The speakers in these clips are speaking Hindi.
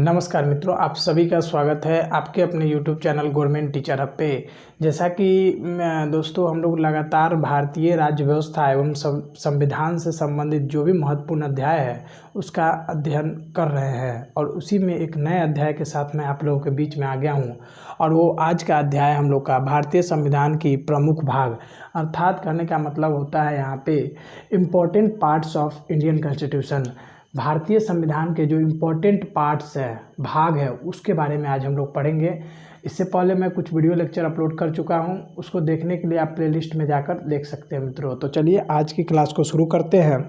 नमस्कार मित्रों, आप सभी का स्वागत है आपके अपने YouTube channel government teacher hub पे। जैसा कि दोस्तों हम लोग लगातार भारतीय राज्य व्यवस्था एवं संविधान से संबंधित जो भी महत्वपूर्ण अध्याय है उसका अध्ययन कर रहे हैं और उसी में एक नए अध्याय के साथ मैं आप लोगों के बीच में आ गया हूं। और वो आज का अध्याय हम लोग का भारतीय संविधान की प्रमुख भाग, अर्थात कहने का मतलब होता है यहाँ पे important parts of Indian constitution. भारतीय संविधान के जो इम्पोर्टेंट पार्ट्स है, भाग है, उसके बारे में आज हम लोग पढ़ेंगे। इससे पहले मैं कुछ वीडियो लेक्चर अपलोड कर चुका हूं, उसको देखने के लिए आप प्लेलिस्ट में जाकर देख सकते हैं मित्रों। तो चलिए आज की क्लास को शुरू करते हैं।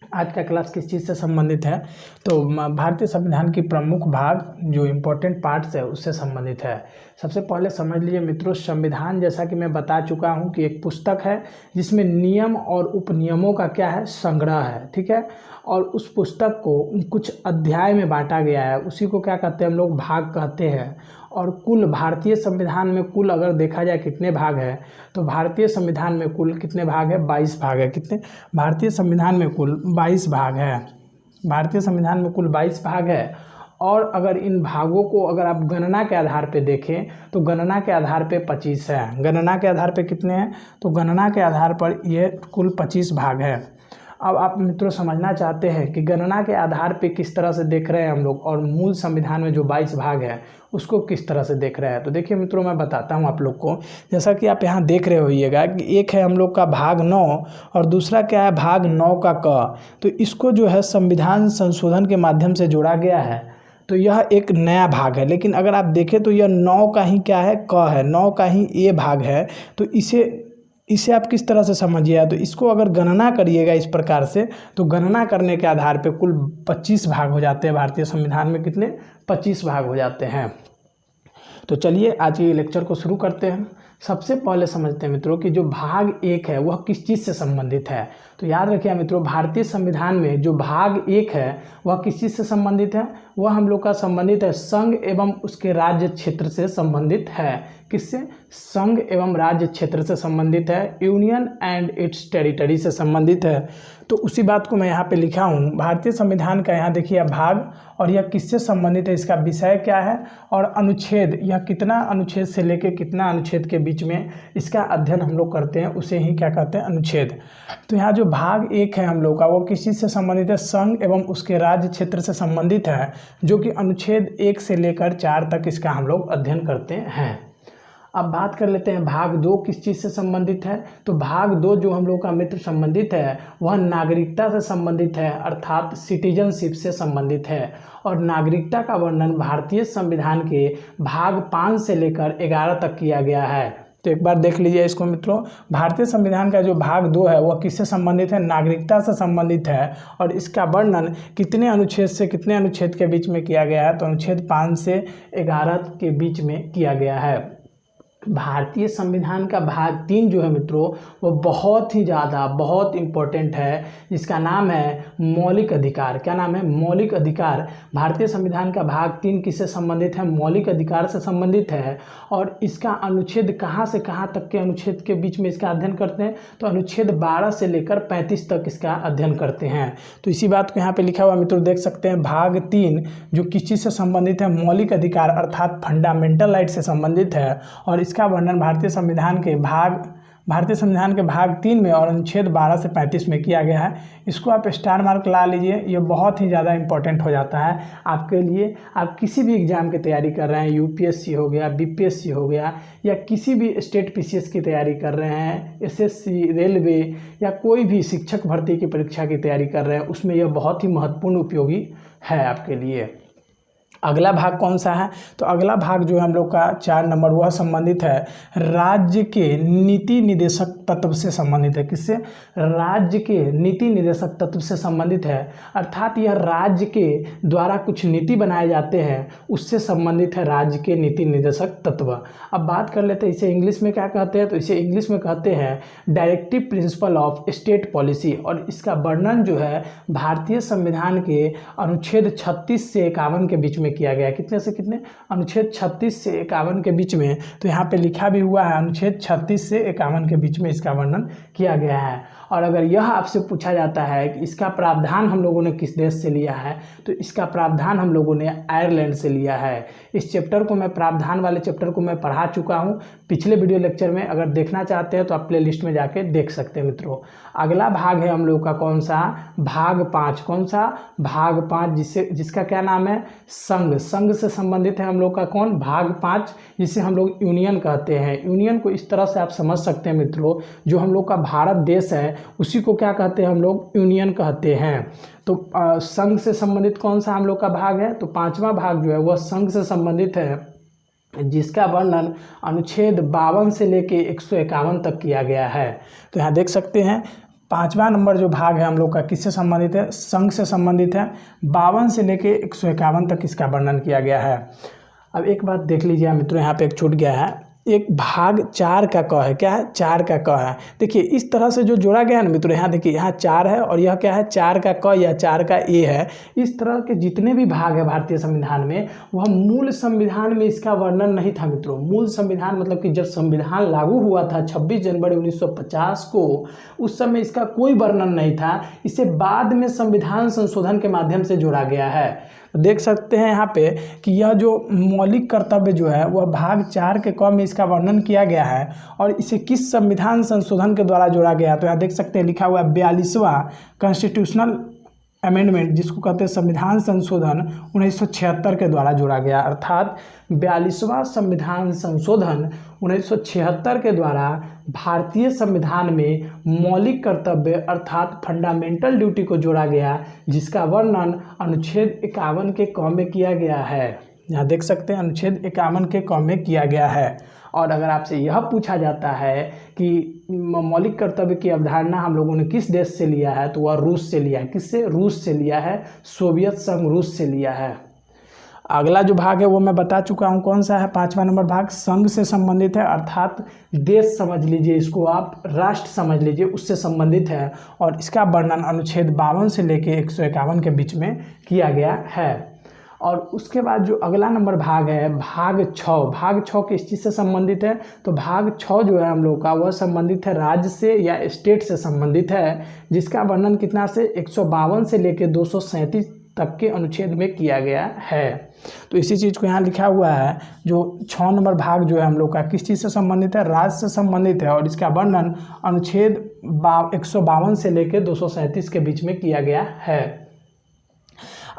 आज का क्लास किस चीज़ से संबंधित है? तो भारतीय संविधान की प्रमुख भाग जो इम्पोर्टेंट पार्ट्स है उससे संबंधित है। सबसे पहले समझ लीजिए मित्रों, संविधान जैसा कि मैं बता चुका हूं कि एक पुस्तक है जिसमें नियम और उपनियमों का क्या है, संग्रह है, ठीक है। और उस पुस्तक को कुछ अध्याय में बांटा गया है, उसी को क्या कहते हैं हम लोग, भाग कहते हैं। और कुल भारतीय संविधान में कुल अगर देखा जाए कितने भाग है, तो भारतीय संविधान में कुल कितने भाग है, 22 भाग है। कितने? भारतीय संविधान में कुल 22 भाग है। भारतीय संविधान में कुल 22 भाग है। और अगर इन भागों को अगर आप गणना के आधार पे देखें तो गणना के आधार पे 25 है। गणना के आधार पे कितने हैं? तो गणना के आधार पर ये कुल 25 भाग है। अब आप मित्रों समझना चाहते हैं कि गणना के आधार पे किस तरह से देख रहे हैं हम लोग, और मूल संविधान में जो 22 भाग है उसको किस तरह से देख रहे हैं। तो देखिए मित्रों, मैं बताता हूं आप लोग को। जैसा कि आप यहाँ देख रहे होइएगा कि एक है हम लोग का भाग 9 और दूसरा क्या है, भाग 9 का क। तो इसको जो है संविधान संशोधन के माध्यम से जोड़ा गया है, तो यह एक नया भाग है। लेकिन अगर आप देखें तो यह 9 का ही क्या है, क है, 9 का ही ए भाग है। तो इसे आप किस तरह से समझिए, तो इसको अगर गणना करिएगा इस प्रकार से, तो गणना करने के आधार पे कुल 25 भाग हो जाते हैं। भारतीय संविधान में कितने? 25 भाग हो जाते हैं। तो चलिए आज के लेक्चर को शुरू करते हैं। सबसे पहले समझते हैं मित्रों कि जो भाग 1 है वह किस चीज़ से संबंधित है। तो याद रखिए मित्रों, भारतीय संविधान में जो भाग 1 है वह किस चीज़ से संबंधित है? वह हम लोग का संबंधित है संघ एवं उसके राज्य क्षेत्र से संबंधित है। किससे? संघ एवं राज्य क्षेत्र से संबंधित है, यूनियन एंड इट्स टेरिटरी से संबंधित है। तो उसी बात को मैं यहाँ पे लिखा हूँ। भारतीय संविधान का यहाँ देखिए भाग, और यह किससे संबंधित है, इसका विषय क्या है, और अनुच्छेद, यह कितना अनुच्छेद से लेके कितना अनुच्छेद के बीच में इसका अध्ययन हम लोग करते हैं, उसे ही क्या कहते हैं, अनुच्छेद। तो यहाँ जो भाग 1 है हम लोग का, वो किस चीज़ से संबंधित है? संघ एवं उसके राज्य क्षेत्र से संबंधित है, जो कि अनुच्छेद 1 से लेकर 4 तक इसका हम लोग अध्ययन करते हैं। अब बात कर लेते हैं भाग 2 किस चीज़ से संबंधित है। तो भाग 2 जो हम लोग का मित्र संबंधित है वह नागरिकता से संबंधित है, अर्थात सिटीजनशिप से संबंधित है। और नागरिकता का वर्णन भारतीय संविधान के भाग 5 से लेकर 11 तक किया गया है। तो एक बार देख लीजिए इसको मित्रों। भारतीय संविधान का जो भाग 2 है वह किससे संबंधित है? नागरिकता से संबंधित है। और इसका वर्णन कितने अनुच्छेद से कितने अनुच्छेद के बीच में किया गया है? तो अनुच्छेद 5 से 11 के बीच में किया गया है। भारतीय संविधान का भाग 3 जो है मित्रों, वो बहुत ही ज़्यादा बहुत इम्पोर्टेंट है, जिसका नाम है मौलिक अधिकार। क्या नाम है? मौलिक अधिकार। भारतीय संविधान का भाग 3 किससे संबंधित है? मौलिक अधिकार से संबंधित है। और इसका अनुच्छेद कहाँ से कहाँ तक के अनुच्छेद के बीच में इसका अध्ययन करते हैं? तो अनुच्छेद 12 से लेकर 35 तक इसका अध्ययन करते हैं। तो इसी बात को यहाँ पे लिखा हुआ मित्रों देख सकते हैं। भाग 3 जो किस चीज़ से संबंधित है? मौलिक अधिकार अर्थात फंडामेंटल राइट से संबंधित है। और इसका वर्णन भारतीय संविधान के भाग 3 में और अनुच्छेद 12 से 35 में किया गया है। इसको आप स्टार मार्क ला लीजिए, ये बहुत ही ज़्यादा इंपॉर्टेंट हो जाता है आपके लिए। आप किसी भी एग्जाम की तैयारी कर रहे हैं, यूपीएससी हो गया, बीपीएससी हो गया, या किसी भी स्टेट पीसीएस की तैयारी कर रहे हैं, एसएससी, रेलवे, या कोई भी शिक्षक भर्ती की परीक्षा की तैयारी कर रहे हैं, उसमें यह बहुत ही महत्वपूर्ण उपयोगी है आपके लिए। अगला भाग कौन सा है? तो अगला भाग जो है हम लोग का 4 नंबर, वह संबंधित है राज्य के नीति निदेशक तत्व से संबंधित है। किससे? राज्य के नीति निदेशक तत्व से संबंधित है, अर्थात यह राज्य के द्वारा कुछ नीति बनाए जाते हैं उससे संबंधित है राज्य के नीति निदेशक तत्व। अब बात कर लेते हैं इसे इंग्लिश में क्या कहते हैं। तो इसे इंग्लिश में कहते हैं directive principle of state policy. और इसका वर्णन जो है भारतीय संविधान के अनुच्छेद 36 से 51 के बीच में किया गया है। कितने से कितने? अनुच्छेद 36 से 51 के बीच में। तो यहाँ पे लिखा भी हुआ है अनुच्छेद 36 से 51 के बीच में इसका वर्णन किया गया है। और अगर यह आपसे पूछा जाता है कि इसका प्रावधान हम लोगों ने किस देश से लिया है, तो इसका प्रावधान हम लोगों ने आयरलैंड से लिया है। इस चैप्टर को मैं प्रावधान वाले चैप्टर को मैं पढ़ा चुका हूँ पिछले वीडियो लेक्चर में। अगर देखना चाहते हैं तो आप प्ले लिस्ट में जाके देख सकते हैं मित्रों। अगला भाग है हम लोग का कौन सा, भाग 5। कौन सा, भाग 5, जिसका क्या नाम है, संघ। संघ से संबंधित है हम लोग का कौन, भाग 5, जिसे हम लोग यूनियन कहते हैं। यूनियन को इस तरह से आप समझ सकते हैं मित्रों, जो हम लोग का भारत देश है उसी को क्या कहते हैं हम लोग, यूनियन कहते हैं। तो संघ से संबंधित कौन सा हम लोग का भाग है, तो 5वां भाग जो है वह संघ से संबंधित है, जिसका वर्णन अनुच्छेद 52 से लेके 151 तक किया गया है। तो यहाँ देख सकते हैं 5वां नंबर जो भाग है हम लोग का किससे संबंधित है, संघ से संबंधित है। 52 से लेके 151 तक इसका वर्णन किया गया है। अब एक बात देख लीजिए मित्रों, यहाँ पे एक छूट गया है, एक भाग 4 का क है, क्या है, 4 का क है। देखिए इस तरह से जो जोड़ा गया है ना मित्रों, यहाँ देखिए यहाँ 4 है और यह क्या है, 4 का क या 4 का ए है। इस तरह के जितने भी भाग है भारतीय संविधान में, वह मूल संविधान में इसका वर्णन नहीं था मित्रों। मूल संविधान मतलब कि जब संविधान लागू हुआ था 26 जनवरी 1950 को, उस समय इसका कोई वर्णन नहीं था। इसे बाद में संविधान संशोधन के माध्यम से जोड़ा गया है। देख सकते हैं यहाँ पे कि यह जो मौलिक कर्तव्य जो है वह भाग 4 के क में इसका वर्णन किया गया है और इसे किस संविधान संशोधन के द्वारा जोड़ा गया। तो यहाँ देख सकते हैं लिखा हुआ है 42वां कॉन्स्टिट्यूशनल अमेंडमेंट, जिसको कहते हैं संविधान संशोधन 1976 के द्वारा जोड़ा गया। अर्थात 42वां संविधान संशोधन 1976 के द्वारा भारतीय संविधान में मौलिक कर्तव्य अर्थात फंडामेंटल ड्यूटी को जोड़ा गया, जिसका वर्णन अनुच्छेद 51 के क में किया गया है। यहाँ देख सकते हैं अनुच्छेद 51 के क में किया गया है। और अगर आपसे यह पूछा जाता है कि मौलिक कर्तव्य की अवधारणा हम लोगों ने किस देश से लिया है, तो वह रूस से लिया है। किससे, रूस से लिया है, सोवियत संघ रूस से लिया है। अगला जो भाग है वो मैं बता चुका हूँ कौन सा है, 5वां नंबर भाग संघ से संबंधित है, अर्थात देश समझ लीजिए इसको आप, राष्ट्र समझ लीजिए, उससे संबंधित है। और इसका वर्णन अनुच्छेद 52 से लेके 151 के बीच में किया गया है। और उसके बाद जो अगला नंबर भाग है, भाग 6। भाग 6 किस चीज़ से संबंधित है, तो भाग 6 जो है हम लोग का वह संबंधित है राज्य से या स्टेट से संबंधित है, जिसका वर्णन कितना से 152 से लेकर 237 तक के अनुच्छेद में किया गया है। तो इसी चीज़ को यहाँ लिखा हुआ है, जो 6 नंबर भाग जो है हम लोग का किस चीज़ से संबंधित है, राज्य से संबंधित है और इसका वर्णन अनुच्छेद 152 से लेकर 237 के बीच में किया गया है।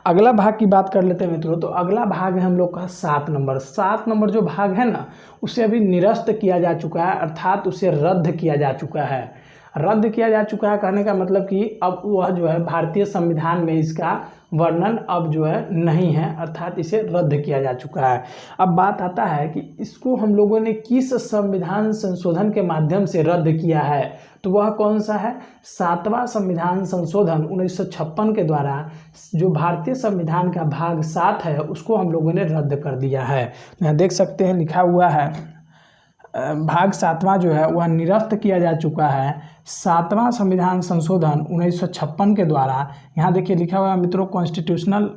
अगला भाग की बात कर लेते हैं मित्रों। तो अगला भाग है हम लोग का 7 नंबर। 7 नंबर जो भाग है ना, उसे अभी निरस्त किया जा चुका है, अर्थात उसे रद्द किया जा चुका है। रद्द किया जा चुका है कहने का मतलब कि अब वह जो है भारतीय संविधान में इसका वर्णन अब जो है नहीं है, अर्थात इसे रद्द किया जा चुका है। अब बात आता है कि इसको हम लोगों ने किस संविधान संशोधन के माध्यम से रद्द किया है, तो वह कौन सा है, 7वां संविधान संशोधन 1956 के द्वारा जो भारतीय संविधान का भाग 7 है उसको हम लोगों ने रद्द कर दिया है। यहाँ देख सकते हैं लिखा हुआ है भाग 7वां जो है वह निरस्त किया जा चुका है 7वां संविधान संशोधन 1956 के द्वारा। यहाँ देखिए लिखा हुआ है मित्रों कॉन्स्टिट्यूशनल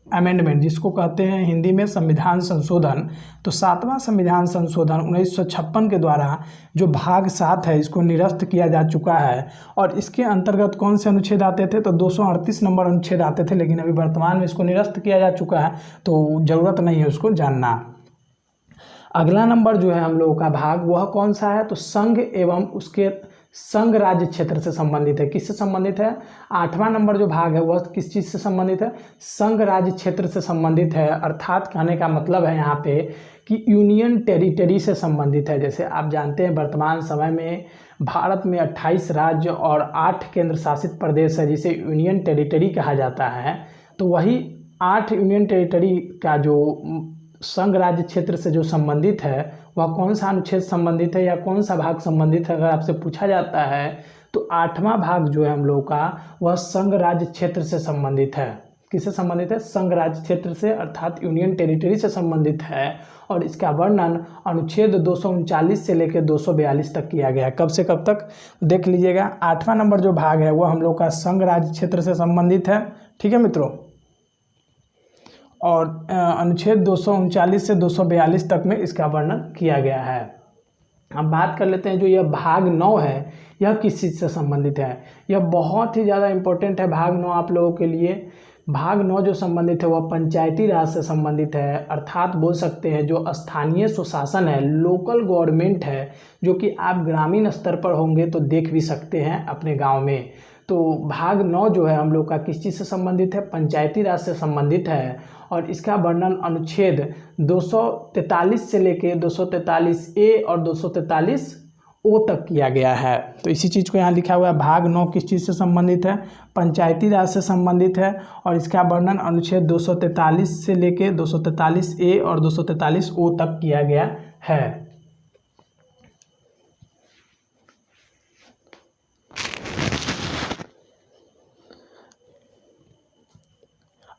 अमेंडमेंट, जिसको कहते हैं हिंदी में संविधान संशोधन। तो 7वां संविधान संशोधन 1956 के द्वारा जो भाग 7 है इसको निरस्त किया जा चुका है। और इसके अंतर्गत कौन से अनुच्छेद आते थे, तो 238 नंबर अनुच्छेद आते थे, लेकिन अभी वर्तमान में इसको निरस्त किया जा चुका है, तो ज़रूरत नहीं है उसको जानना। अगला नंबर जो है हम लोगों का भाग वह कौन सा है, तो संघ एवं उसके संघ राज्य क्षेत्र से संबंधित है। किससे संबंधित है, 8वां नंबर जो भाग है वह किस चीज़ से संबंधित है, संघ राज्य क्षेत्र से संबंधित है। अर्थात कहने का मतलब है यहाँ पे कि यूनियन टेरिटरी से संबंधित है। जैसे आप जानते हैं वर्तमान समय में भारत में 28 राज्य और 8 केंद्र शासित प्रदेश है, जिसे यूनियन टेरिटरी कहा जाता है। तो वही 8 यूनियन टेरिटरी का जो संघ राज्य क्षेत्र से जो संबंधित है वह कौन सा अनुच्छेद संबंधित है या कौन सा भाग संबंधित है, अगर आपसे पूछा जाता है तो 8वां भाग जो है हम लोग का वह संघ राज्य क्षेत्र से संबंधित है। किससे संबंधित है, संघ राज्य क्षेत्र से, अर्थात यूनियन टेरिटरी से संबंधित है। और इसका वर्णन अनुच्छेद 239 से लेकर 242 तक किया गया है। कब से कब तक देख लीजिएगा। 8वां नंबर जो भाग है वह हम लोग का संघ राज्य क्षेत्र से संबंधित है, ठीक है मित्रों। और अनुच्छेद 239 से 242 तक में इसका वर्णन किया गया है। अब बात कर लेते हैं जो यह भाग 9 है, यह किस चीज़ से संबंधित है। यह बहुत ही ज़्यादा इम्पोर्टेंट है भाग 9 आप लोगों के लिए। भाग 9 जो संबंधित है वह पंचायती राज से संबंधित है, अर्थात बोल सकते हैं जो स्थानीय सुशासन है, लोकल गवर्नमेंट है, जो कि आप ग्रामीण स्तर पर होंगे तो देख भी सकते हैं अपने गांव में। तो भाग 9 जो है हम लोग का किस चीज़ से संबंधित है, पंचायती राज से संबंधित है। और इसका वर्णन अनुच्छेद 243 से लेके 243A और 243O तक किया गया है। तो इसी चीज़ को यहाँ लिखा हुआ है, भाग 9 किस चीज़ से संबंधित है, पंचायती राज से संबंधित है। और इसका वर्णन अनुच्छेद 243 से लेके 243A और 243O तक किया गया है।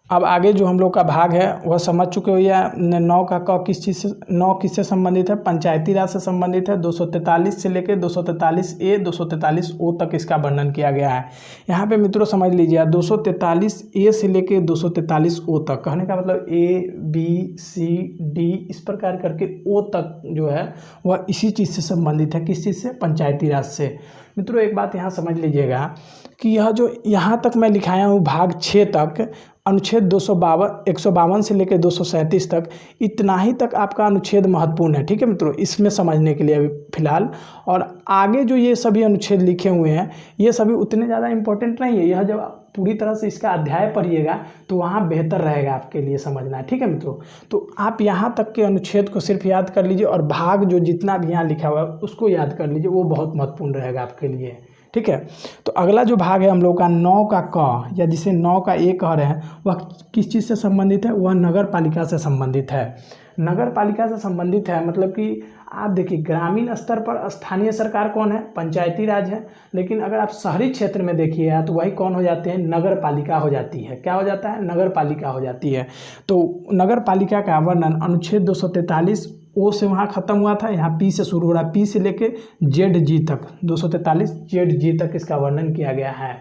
अब आगे जो हम लोग का भाग है वह समझ चुके हो या 9 का क किस चीज़ से, 9 किससे संबंधित है, पंचायती राज से संबंधित है। 243 से लेकर 243A 243O तक इसका वर्णन किया गया है। यहाँ पे मित्रों समझ लीजिए 243A से लेकर 243O तक, कहने का मतलब ABCD इस प्रकार करके O तक जो है वह इसी चीज़ से संबंधित है। किस चीज़ से, पंचायती राज से। मित्रों एक बात यहाँ समझ लीजिएगा कि यह जो यहाँ तक मैं लिखाया हूँ भाग 6 तक, अनुच्छेद 152 से लेकर 237 तक, इतना ही तक आपका अनुच्छेद महत्वपूर्ण है। ठीक है मित्रों, इसमें समझने के लिए अभी फिलहाल। और आगे जो ये सभी अनुच्छेद लिखे हुए हैं ये सभी उतने ज़्यादा इम्पोर्टेंट नहीं है। यह जब पूरी तरह से इसका अध्याय पढ़िएगा तो वहाँ बेहतर रहेगा आपके लिए समझना। ठीक है मित्रों, तो आप यहाँ तक के अनुच्छेद को सिर्फ याद कर लीजिए और भाग जो जितना भी यहाँ लिखा हुआ है उसको याद कर लीजिए, वो बहुत महत्वपूर्ण रहेगा आपके लिए। ठीक है, तो अगला जो भाग है हम लोग का 9 का क, या जिसे 9 का A कह रहे हैं, वह किस चीज़ से संबंधित है, वह नगर पालिका से संबंधित है। नगर पालिका से संबंधित है मतलब कि आप देखिए ग्रामीण स्तर पर स्थानीय सरकार कौन है, पंचायती राज है। लेकिन अगर आप शहरी क्षेत्र में देखिए तो वही कौन हो जाते हैं, नगर पालिका हो जाती है। क्या हो जाता है, नगर पालिका हो जाती है। तो नगर पालिका का वर्णन अनुच्छेद 243 O से वहाँ ख़त्म हुआ था, यहाँ P से शुरू हो रहा है, P से लेके ZG तक, 243 ZG तक इसका वर्णन किया गया है।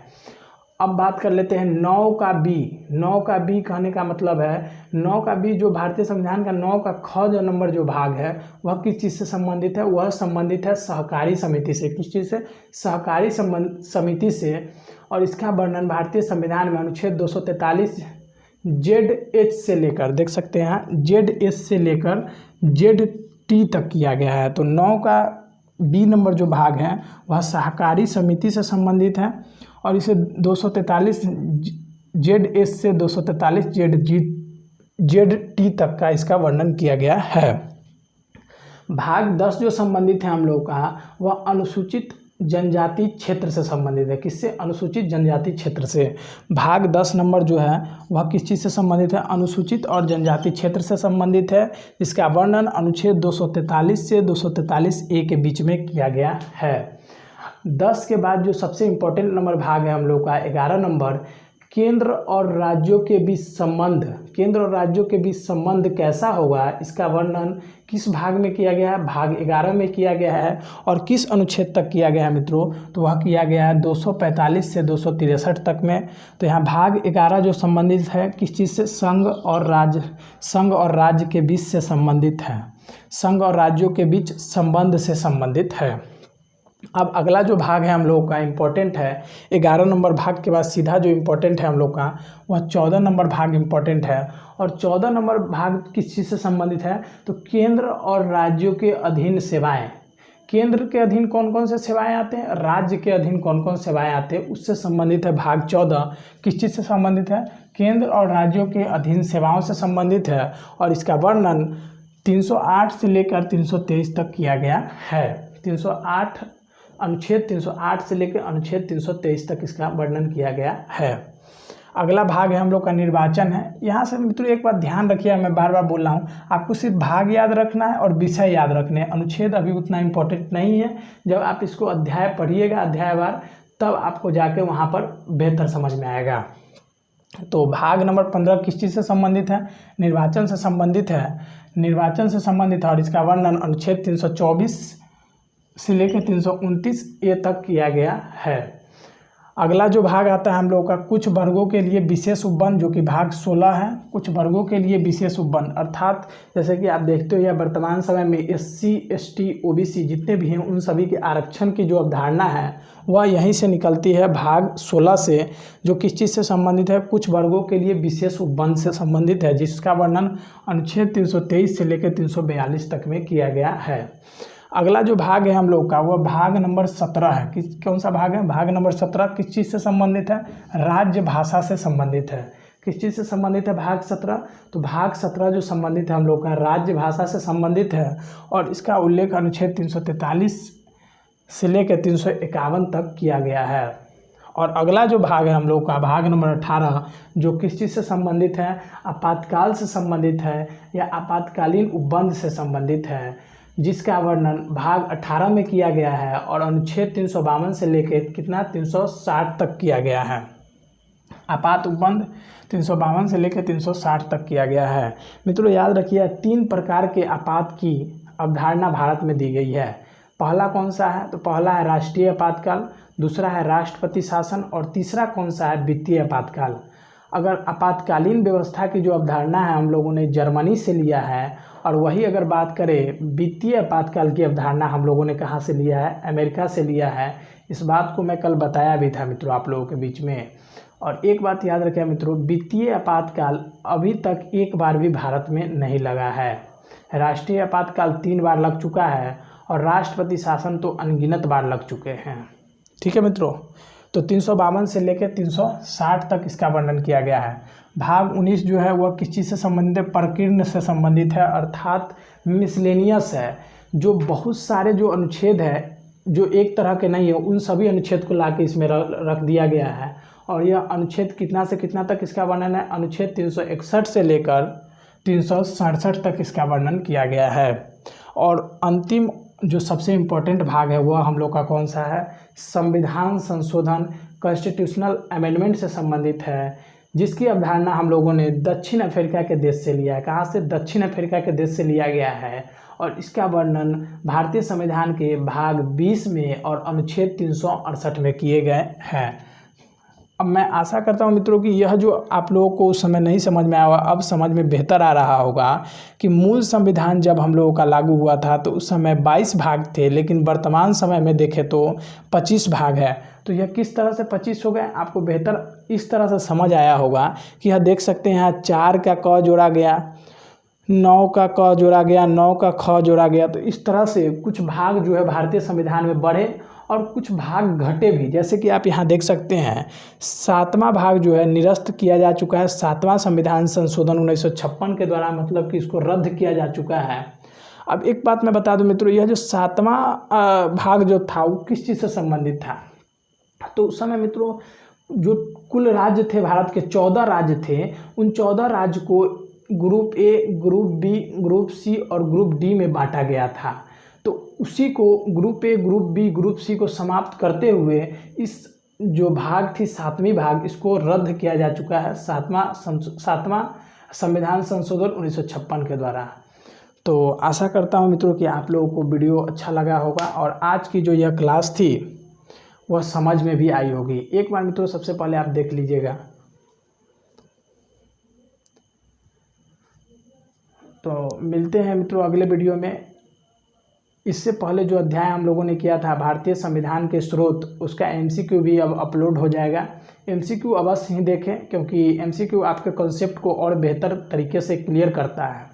अब बात कर लेते हैं 9 का B। 9 का B कहने का मतलब है 9 का B जो भारतीय संविधान का 9 का ख जो नंबर जो भाग है वह किस चीज़ से संबंधित है, वह संबंधित है सहकारी समिति से। किस चीज़ से, सहकारी समिति से। और इसका वर्णन भारतीय संविधान में अनुच्छेद 243 ZH से लेकर, देख सकते हैं ZH से लेकर ZT तक किया गया है। तो 9 का B नंबर जो भाग है वह सहकारी समिति से संबंधित है। और इसे 243 ZS से 243 ZT तक का इसका वर्णन किया गया है। भाग 10 जो संबंधित है हम लोग का, वह अनुसूचित जनजाति क्षेत्र से संबंधित है। किससे, अनुसूचित जनजाति क्षेत्र से। भाग 10 नंबर जो है वह किस चीज़ से संबंधित है, अनुसूचित और जनजाति क्षेत्र से संबंधित है। इसका वर्णन अनुच्छेद 243 से 243A के बीच में किया गया है। 10 के बाद जो सबसे इम्पोर्टेंट नंबर भाग है हम लोग का 11 नंबर, केंद्र और राज्यों के बीच संबंध। केंद्र और राज्यों के बीच संबंध कैसा होगा, इसका वर्णन किस भाग में किया गया है, भाग 11 में किया गया है। और किस अनुच्छेद तक किया गया है मित्रों, तो वह किया गया है 245 से 263 तक में। तो यहाँ भाग 11 जो संबंधित है किस चीज़ से, संघ और राज्य के बीच से संबंधित है। संघ और राज्यों के बीच संबंध से संबंधित है। अब अगला जो भाग है हम लोग का इम्पोर्टेंट है, 11 नंबर भाग के बाद सीधा जो इम्पोर्टेंट है हम लोग का वह 14 नंबर भाग इम्पोर्टेंट है। और 14 नंबर भाग किस चीज़ से संबंधित है, तो केंद्र और राज्यों के अधीन सेवाएं। केंद्र के अधीन कौन कौन से सेवाएं आते हैं, राज्य के अधीन कौन कौन सेवाएं आते हैं, उससे संबंधित है भाग 14। किस चीज़ से संबंधित है, केंद्र और राज्यों के अधीन सेवाओं से संबंधित है। और इसका वर्णन 308 से लेकर 323 तक किया गया है। 308 अनुच्छेद 308 से लेकर अनुच्छेद 323 तक इसका वर्णन किया गया है। अगला भाग है हम लोग का निर्वाचन है। यहाँ से मित्रों एक बात ध्यान रखिए, मैं बार बार बोल रहा हूँ, आपको सिर्फ भाग याद रखना है और विषय याद रखने हैं। अनुच्छेद अभी उतना इम्पोर्टेंट नहीं है। जब आप इसको अध्याय पढ़िएगा अध्यायवार, तब आपको जाके वहाँ पर बेहतर समझ में आएगा। तो भाग नंबर 15 किस चीज़ से संबंधित है, निर्वाचन से संबंधित है। निर्वाचन से संबंधित है और इसका वर्णन अनुच्छेद 324 से लेकर 329A तक किया गया है। अगला जो भाग आता है हम लोगों का कुछ वर्गों के लिए विशेष उपवन, जो कि भाग 16 है। कुछ वर्गों के लिए विशेष उपवन अर्थात जैसे कि आप देखते हो या वर्तमान समय में SC ST OBC जितने भी हैं उन सभी के आरक्षण की जो अवधारणा है वह यहीं से निकलती है, भाग 16 से, जो किस चीज़ से संबंधित है, कुछ वर्गों के लिए विशेष उपवन से संबंधित है, जिसका वर्णन अनुच्छेद 323 से लेकर 342 तक में किया गया है। अगला जो भाग है हम लोग का वह भाग नंबर 17 है। कौन सा भाग है? भाग नंबर 17 किस चीज़ से संबंधित है? राज्य भाषा से संबंधित है। किस चीज़ से संबंधित है भाग 17? तो भाग 17 जो संबंधित है हम लोग का राज्य भाषा से संबंधित है और इसका उल्लेख अनुच्छेद 343 से लेकर 351 तक किया गया है। और अगला जो भाग है हम लोग का भाग नंबर 18 जो किस चीज़ से संबंधित है? आपातकाल से संबंधित है या आपातकालीन उपबंध से संबंधित है, जिसका वर्णन भाग 18 में किया गया है और अनुच्छेद 352 से लेकर कितना 360 तक किया गया है। आपात उपबंध 352 से लेकर 360 तक किया गया है। मित्रों याद रखिए 3 प्रकार के आपात की अवधारणा भारत में दी गई है। पहला कौन सा है? तो पहला है राष्ट्रीय आपातकाल, दूसरा है राष्ट्रपति शासन और तीसरा कौन सा है? वित्तीय आपातकाल। अगर आपातकालीन व्यवस्था की जो अवधारणा है हम लोगों ने जर्मनी से लिया है और वही अगर बात करें वित्तीय आपातकाल की अवधारणा हम लोगों ने कहाँ से लिया है? अमेरिका से लिया है। इस बात को मैं कल बताया भी था मित्रों आप लोगों के बीच में। और एक बात याद रखें मित्रों, वित्तीय आपातकाल अभी तक एक बार भी भारत में नहीं लगा है। राष्ट्रीय आपातकाल 3 बार लग चुका है और राष्ट्रपति शासन तो अनगिनत बार लग चुके हैं। ठीक है मित्रों, तो 352 से लेकर 360 तक इसका वर्णन किया गया है। भाग 19 जो है वह किस चीज़ से संबंधित है? प्रकीर्ण से संबंधित है अर्थात मिसलेनियस है। जो बहुत सारे जो अनुच्छेद है जो एक तरह के नहीं है उन सभी अनुच्छेद को लाके इसमें रख दिया गया है। और यह अनुच्छेद कितना से कितना तक इसका वर्णन है? अनुच्छेद 361 से लेकर 367 तक इसका वर्णन किया गया है। और अंतिम जो सबसे इम्पोर्टेंट भाग है वह हम लोग का कौन सा है? संविधान संशोधन, कॉन्स्टिट्यूशनल अमेंडमेंट से संबंधित है, जिसकी अवधारणा हम लोगों ने दक्षिण अफ्रीका के देश से लिया है। कहाँ से? दक्षिण अफ्रीका के देश से लिया गया है और इसका वर्णन भारतीय संविधान के भाग 20 में और अनुच्छेद 368 में किए गए हैं। अब मैं आशा करता हूं मित्रों कि यह जो आप लोगों को उस समय नहीं समझ में आया अब समझ में बेहतर आ रहा होगा कि मूल संविधान जब हम लोगों का लागू हुआ था तो उस समय 22 भाग थे, लेकिन वर्तमान समय में देखें तो 25 भाग है। तो यह किस तरह से 25 हो गए आपको बेहतर इस तरह से समझ आया होगा कि यह देख सकते हैं यहाँ 4 का क जोड़ा गया, 9 का क जोड़ा गया, 9 का ख जोड़ा गया। तो इस तरह से कुछ भाग जो है भारतीय संविधान में बढ़े और कुछ भाग घटे भी। जैसे कि आप यहाँ देख सकते हैं 7वां भाग जो है निरस्त किया जा चुका है। 7वां संविधान संशोधन 1956 के द्वारा, मतलब कि इसको रद्द किया जा चुका है। अब एक बात मैं बता दूं मित्रों, यह जो 7वां भाग जो था वो किस चीज़ से संबंधित था? तो उस समय मित्रों जो कुल राज्य थे भारत के 14 राज्य थे, उन 14 राज्य को group A, group B, group C और ग्रुप डी में बांटा गया था। तो उसी को group A, group B, group C को समाप्त करते हुए इस जो भाग थी 7वीं भाग, इसको रद्द किया जा चुका है 7वां संविधान संशोधन 1956 के द्वारा। तो आशा करता हूं मित्रों कि आप लोगों को वीडियो अच्छा लगा होगा और आज की जो यह क्लास थी वह समझ में भी आई होगी। एक बार मित्रों सबसे पहले आप देख लीजिएगा। तो मिलते हैं मित्रों अगले वीडियो में। इससे पहले जो अध्याय हम लोगों ने किया था भारतीय संविधान के स्रोत, उसका MCQ भी अब अपलोड हो जाएगा। MCQ अवश्य ही देखें क्योंकि MCQ आपके कॉन्सेप्ट को और बेहतर तरीके से क्लियर करता है।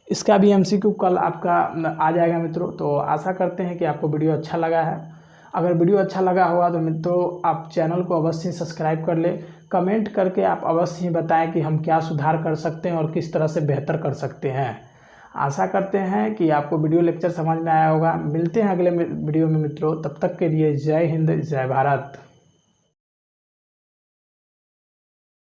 इसका भी MCQ कल आपका आ जाएगा मित्रों। तो आशा करते हैं कि आपको वीडियो अच्छा लगा है। अगर वीडियो अच्छा लगा होगा तो मित्रों आप चैनल को अवश्य सब्सक्राइब कर लें। कमेंट करके आप अवश्य ही बताएं कि हम क्या सुधार कर सकते हैं और किस तरह से बेहतर कर सकते हैं। आशा करते हैं कि आपको वीडियो लेक्चर समझ में आया होगा। मिलते हैं अगले वीडियो में मित्रों, तब तक के लिए जय हिंद, जय भारत।